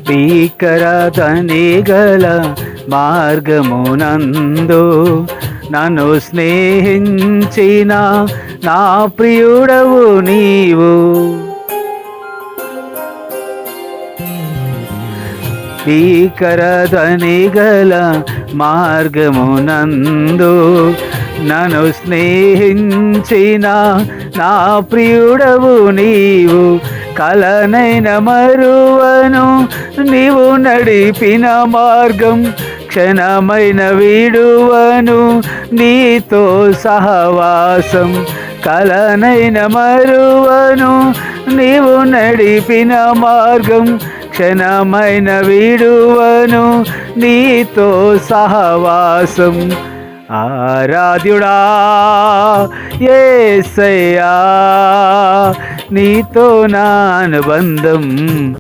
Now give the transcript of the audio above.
భీకరతని గల మార్గమునందు నన్ను స్నేహించిన నా ప్రియుడవు నీవు. భీకరతని గల మార్గమునందు నన్ను స్నేహించిన నా ప్రియుడవు నీవు. కలనైన మరువను నీవు నడిపిన మార్గం, క్షణమైన విడువను నీతో సహవాసం. కలనైన మరువను నీవు నడిపిన మార్గం, క్షణమైన విడువను నీతో సహవాసం. ఆరాధ్యుడా యేసయ్యా, నీతో నా అనుబంధం